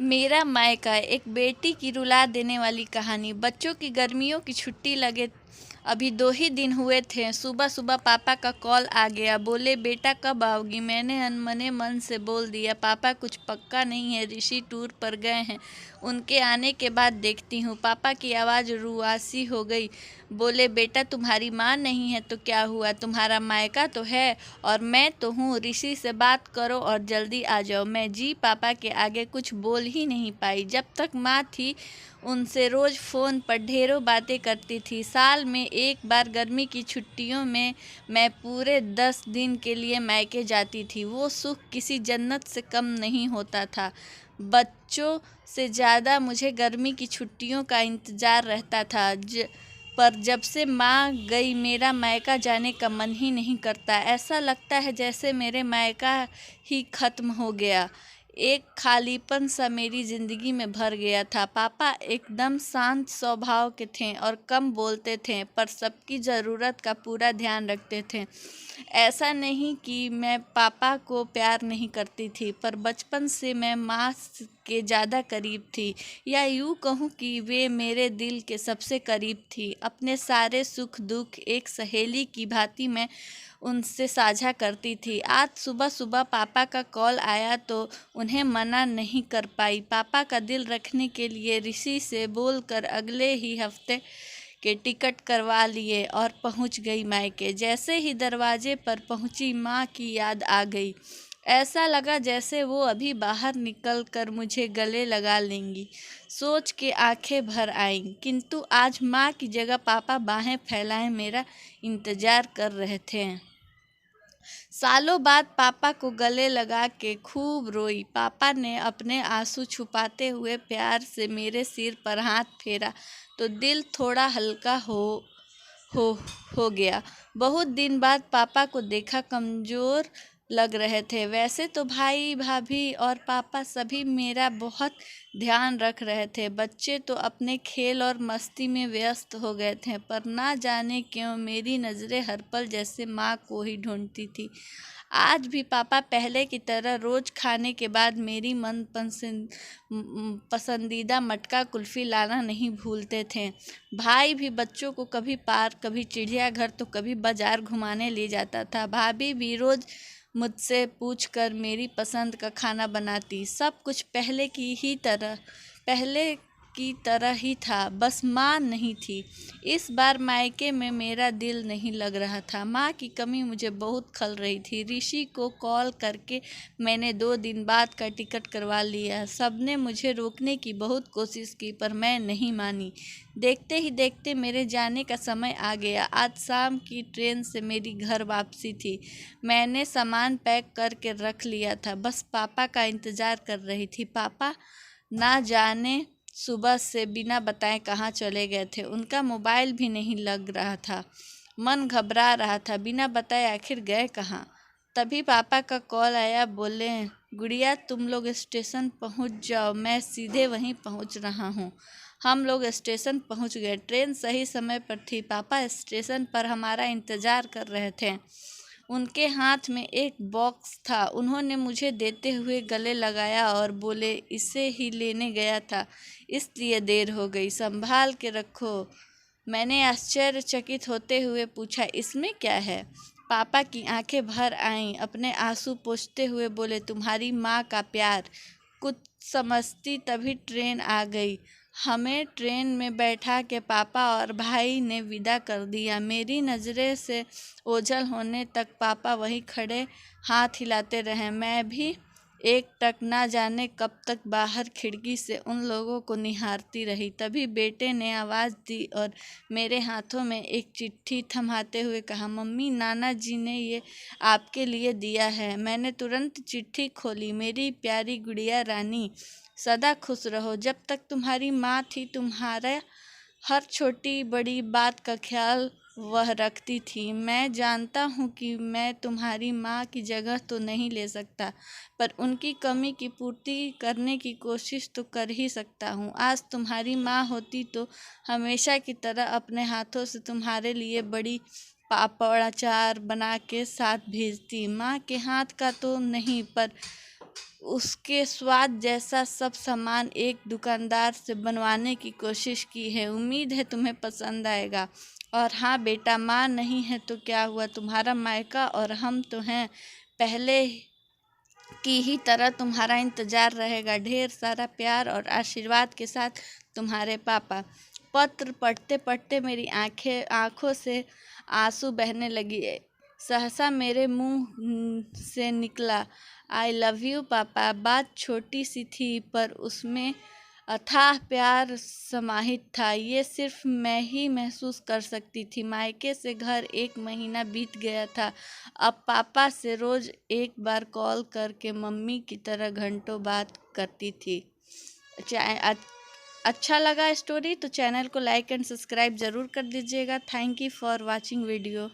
मेरा मायका, एक बेटी की रुला देने वाली कहानी। बच्चों की गर्मियों की छुट्टी लगे अभी 2 ही दिन हुए थे। सुबह सुबह पापा का कॉल आ गया। बोले, बेटा कब आओगी? मैंने अनमने मन से बोल दिया, पापा कुछ पक्का नहीं है, ऋषि टूर पर गए हैं, उनके आने के बाद देखती हूँ। पापा की आवाज़ रुआसी हो गई। बोले, बेटा तुम्हारी माँ नहीं है तो क्या हुआ? तुम्हारा मायका तो है और मैं तो हूँ। ऋषि से बात करो और जल्दी आ जाओ। मैं जी पापा के आगे कुछ बोल ही नहीं पाई। जब तक माँ थी उनसे रोज़ फ़ोन पर ढेरों बातें करती थी। साल में एक बार गर्मी की छुट्टियों में मैं पूरे 10 दिन के लिए मायके जाती थी। वो सुख किसी जन्नत से कम नहीं होता था। बच्चों से ज़्यादा मुझे गर्मी की छुट्टियों का इंतज़ार रहता था। पर जब से माँ गई मेरा मायका जाने का मन ही नहीं करता। ऐसा लगता है जैसे मेरे मायका ही ख़त्म हो गया। एक खालीपन सा मेरी ज़िंदगी में भर गया था। पापा एकदम शांत स्वभाव के थे और कम बोलते थे, पर सबकी ज़रूरत का पूरा ध्यान रखते थे। ऐसा नहीं कि मैं पापा को प्यार नहीं करती थी, पर बचपन से मैं माँ के ज़्यादा करीब थी, या यूँ कहूँ कि वे मेरे दिल के सबसे करीब थी। अपने सारे सुख दुख एक सहेली की भांति मैं उनसे साझा करती थी। आज सुबह सुबह पापा का कॉल आया तो उन्हें मना नहीं कर पाई। पापा का दिल रखने के लिए ऋषि से बोलकर अगले ही हफ्ते के टिकट करवा लिए और पहुंच गई मायके। जैसे ही दरवाजे पर पहुंची, माँ की याद आ गई। ऐसा लगा जैसे वो अभी बाहर निकल कर मुझे गले लगा लेंगी। सोच के आंखें भर आईं, किंतु आज माँ की जगह पापा बाहें फैलाए मेरा इंतजार कर रहे थे। सालों बाद पापा को गले लगा के खूब रोई। पापा ने अपने आंसू छुपाते हुए प्यार से मेरे सिर पर हाथ फेरा तो दिल थोड़ा हल्का हो हो गया। बहुत दिन बाद पापा को देखा। कमज़ोर लग रहे थे। वैसे तो भाई भाभी और पापा सभी मेरा बहुत ध्यान रख रहे थे। बच्चे तो अपने खेल और मस्ती में व्यस्त हो गए थे, पर ना जाने क्यों मेरी नज़रें हर पल जैसे माँ को ही ढूंढती थी। आज भी पापा पहले की तरह रोज़ खाने के बाद मेरी पसंदीदा मटका कुल्फ़ी लाना नहीं भूलते थे। भाई भी बच्चों को कभी पार्क, कभी चिड़ियाघर तो कभी बाजार घुमाने ले जाता था। भाभी भी रोज़ मुझसे पूछकर मेरी पसंद का खाना बनाती। सब कुछ पहले की तरह ही था, बस माँ नहीं थी। इस बार मायके में मेरा दिल नहीं लग रहा था। माँ की कमी मुझे बहुत खल रही थी। ऋषि को कॉल करके मैंने 2 दिन बाद का टिकट करवा लिया। सबने मुझे रोकने की बहुत कोशिश की, पर मैं नहीं मानी। देखते ही देखते मेरे जाने का समय आ गया। आज शाम की ट्रेन से मेरी घर वापसी थी। मैंने सामान पैक करके रख लिया था, बस पापा का इंतज़ार कर रही थी। पापा ना जाने सुबह से बिना बताए कहाँ चले गए थे। उनका मोबाइल भी नहीं लग रहा था। मन घबरा रहा था, बिना बताए आखिर गए कहाँ। तभी पापा का कॉल आया। बोले, गुड़िया तुम लोग स्टेशन पहुँच जाओ, मैं सीधे वहीं पहुँच रहा हूँ। हम लोग स्टेशन पहुँच गए। ट्रेन सही समय पर थी। पापा स्टेशन पर हमारा इंतज़ार कर रहे थे। उनके हाथ में एक बॉक्स था। उन्होंने मुझे देते हुए गले लगाया और बोले, इसे ही लेने गया था, इसलिए देर हो गई, संभाल के रखो। मैंने आश्चर्यचकित होते हुए पूछा, इसमें क्या है? पापा की आंखें भर आईं। अपने आंसू पोंछते हुए बोले, तुम्हारी माँ का प्यार। कुछ समझती तभी ट्रेन आ गई। हमें ट्रेन में बैठा के पापा और भाई ने विदा कर दिया। मेरी नज़रें से ओझल होने तक पापा वहीं खड़े हाथ हिलाते रहे। मैं भी एकटक ना जाने कब तक बाहर खिड़की से उन लोगों को निहारती रही। तभी बेटे ने आवाज़ दी और मेरे हाथों में एक चिट्ठी थमाते हुए कहा, मम्मी नाना जी ने ये आपके लिए दिया है। मैंने तुरंत चिट्ठी खोली। मेरी प्यारी गुड़िया रानी, सदा खुश रहो। जब तक तुम्हारी माँ थी, तुम्हारा हर छोटी बड़ी बात का ख्याल वह रखती थी। मैं जानता हूँ कि मैं तुम्हारी माँ की जगह तो नहीं ले सकता, पर उनकी कमी की पूर्ति करने की कोशिश तो कर ही सकता हूँ। आज तुम्हारी माँ होती तो हमेशा की तरह अपने हाथों से तुम्हारे लिए बड़ी पापड़ अचार बना के साथ भेजती। माँ के हाथ का तो नहीं, पर उसके स्वाद जैसा सब सामान एक दुकानदार से बनवाने की कोशिश की है। उम्मीद है तुम्हें पसंद आएगा। और हाँ बेटा, माँ नहीं है तो क्या हुआ, तुम्हारा मायका और हम तो हैं। पहले की ही तरह तुम्हारा इंतजार रहेगा। ढेर सारा प्यार और आशीर्वाद के साथ, तुम्हारे पापा। पत्र पढ़ते पढ़ते मेरी आंखों से आंसू बहने लगी। सहसा मेरे मुंह से निकला, आई लव यू पापा। बात छोटी सी थी पर उसमें अथाह प्यार समाहित था। ये सिर्फ मैं ही महसूस कर सकती थी। मायके से घर 1 महीना बीत गया था। अब पापा से रोज एक बार कॉल करके मम्मी की तरह घंटों बात करती थी। अच्छा लगा स्टोरी तो चैनल को लाइक एंड सब्सक्राइब ज़रूर कर दीजिएगा। Thank you for watching video.